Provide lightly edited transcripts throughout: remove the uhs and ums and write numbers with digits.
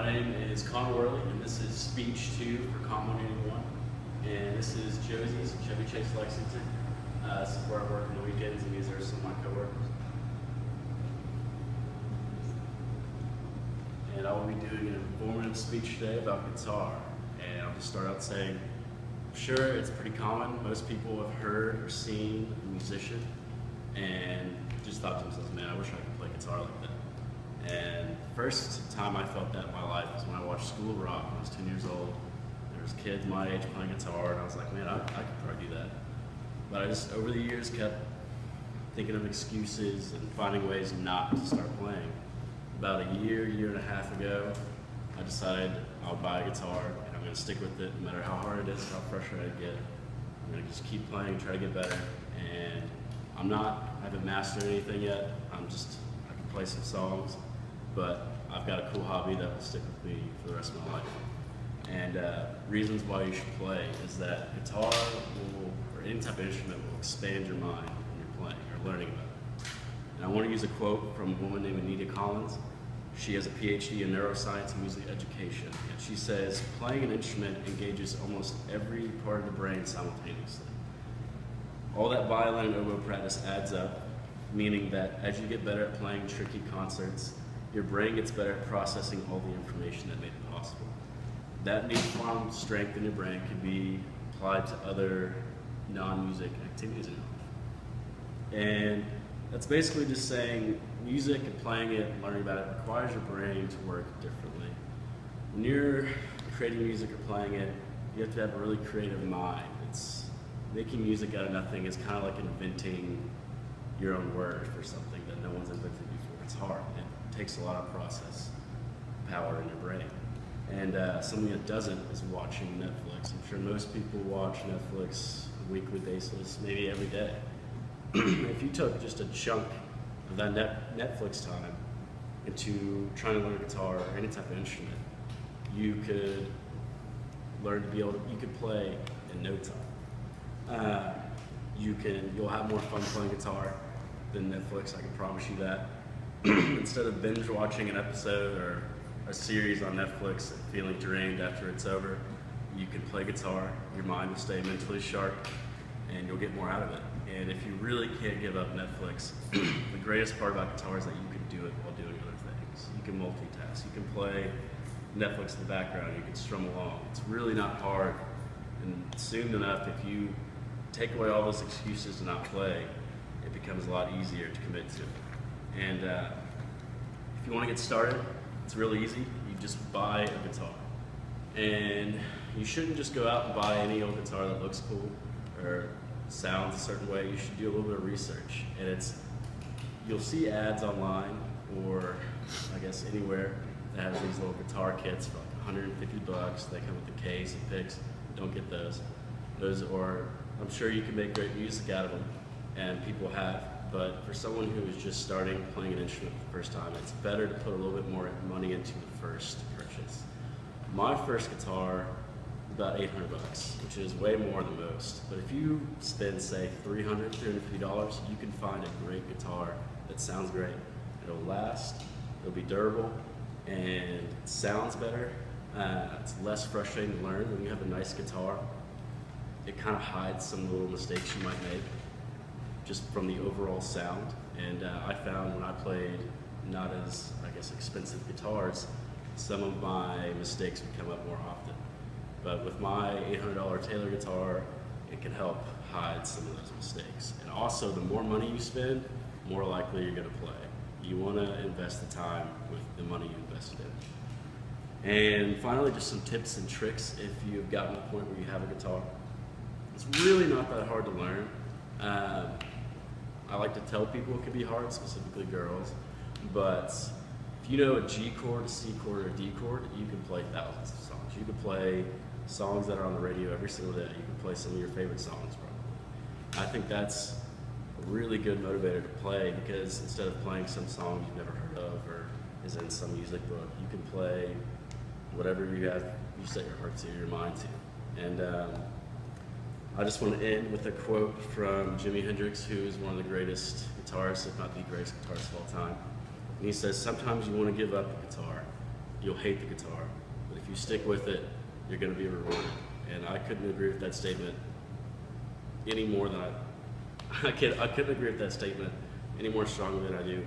My name is Connor Worley, and this is Speech 2 for Com 181. And this is Josie's Chevy Chase Lexington. This is where I work on the weekends, and these are some of my coworkers. And I will be doing an informative speech today about guitar. And I'll just start out saying, sure, it's pretty common. Most people have heard or seen a musician and just thought to themselves, man, I wish I could play guitar like that. And the first time I felt that in my life was when I watched School of Rock when I was 10 years old. There was kids my age playing guitar, and I was like, man, I could probably do that. But I just, over the years, kept thinking of excuses and finding ways not to start playing. About a year and a half ago, I decided I'll buy a guitar, and I'm going to stick with it no matter how hard it is, how frustrated I get. I'm going to just keep playing, try to get better. And I haven't mastered anything yet. I can play some songs, but I've got a cool hobby that will stick with me for the rest of my life. And reasons why you should play is that guitar or any type of instrument will expand your mind when you're playing or learning about it. And I want to use a quote from a woman named Anita Collins. She has a PhD in neuroscience and music education, and she says, playing an instrument engages almost every part of the brain simultaneously. All that violin and oboe practice adds up, meaning that as you get better at playing tricky concerts, your brain gets better at processing all the information that made it possible. That newfound strength in your brain can be applied to other non-music activities in your life. And that's basically just saying music and playing it and learning about it requires your brain to work differently. When you're creating music or playing it, you have to have a really creative mind. Making music out of nothing is kind of like inventing your own word for something that no one's invented before. It's hard. It takes a lot of process power in your brain. And something that doesn't is watching Netflix. I'm sure most people watch Netflix on a weekly basis, maybe every day. If you took just a chunk of that Netflix time into trying to learn guitar or any type of instrument, you could learn to you could play in no time. You'll have more fun playing guitar than Netflix, I can promise you that. Instead of binge watching an episode or a series on Netflix and feeling drained after it's over, you can play guitar, your mind will stay mentally sharp, and you'll get more out of it. And if you really can't give up Netflix, the greatest part about guitar is that you can do it while doing other things. You can multitask, you can play Netflix in the background, you can strum along. It's really not hard, and soon enough, if you take away all those excuses to not play, it becomes a lot easier to commit to. And if you want to get started, it's really easy. You just buy a guitar. And you shouldn't just go out and buy any old guitar that looks cool or sounds a certain way. You should do a little bit of research. And you'll see ads online or I guess anywhere that has these little guitar kits for like $150. They come with the case and picks. Don't get those. I'm sure you can make great music out of them, and people have, but for someone who is just starting playing an instrument for the first time, it's better to put a little bit more money into the first purchase. My first guitar was about $800, which is way more than most, but if you spend, say, $300, $350, you can find a great guitar that sounds great. It'll last, it'll be durable, and it sounds better. It's less frustrating to learn when you have a nice guitar. It kind of hides some little mistakes you might make just from the overall sound. And I found when I played not as, I guess, expensive guitars, some of my mistakes would come up more often. But with my $800 Taylor guitar, it can help hide some of those mistakes. And also, the more money you spend, more likely you're going to play. You want to invest the time with the money you invested in. And finally, just some tips and tricks if you've gotten to the point where you have a guitar. It's really not that hard to learn. I like to tell people it can be hard, specifically girls, but if you know a G chord, a C chord, or a D chord, you can play thousands of songs. You can play songs that are on the radio every single day. You can play some of your favorite songs probably. I think that's a really good motivator to play because instead of playing some song you've never heard of or is in some music book, you can play whatever you set your heart to, your mind to. And I just want to end with a quote from Jimi Hendrix, who is one of the greatest guitarists, if not the greatest guitarist of all time. And he says, sometimes you want to give up a guitar, you'll hate the guitar. But if you stick with it, you're going to be rewarded. And I couldn't agree with that statement any more than I couldn't agree with that statement any more strongly than I do.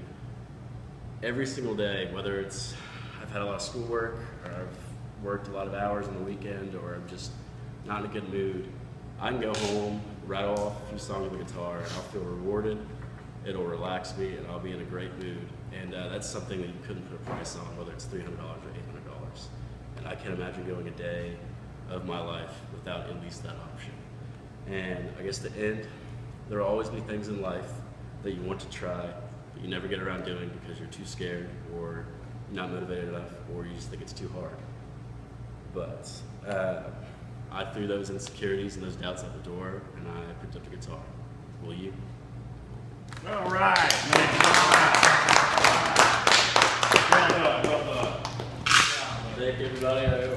Every single day, whether it's I've had a lot of schoolwork, or I've worked a lot of hours on the weekend, or I'm just not in a good mood, I can go home, rattle off a few songs on the guitar, and I'll feel rewarded. It'll relax me, and I'll be in a great mood. And that's something that you couldn't put a price on, whether it's $300 or $800. And I can't imagine going a day of my life without at least that option. And I guess the end, there will always be things in life that you want to try, but you never get around doing because you're too scared, or you're not motivated enough, or you just think it's too hard. But I threw those insecurities and those doubts out the door, and I picked up the guitar. Will you? All right. Well done. Thank you, everybody.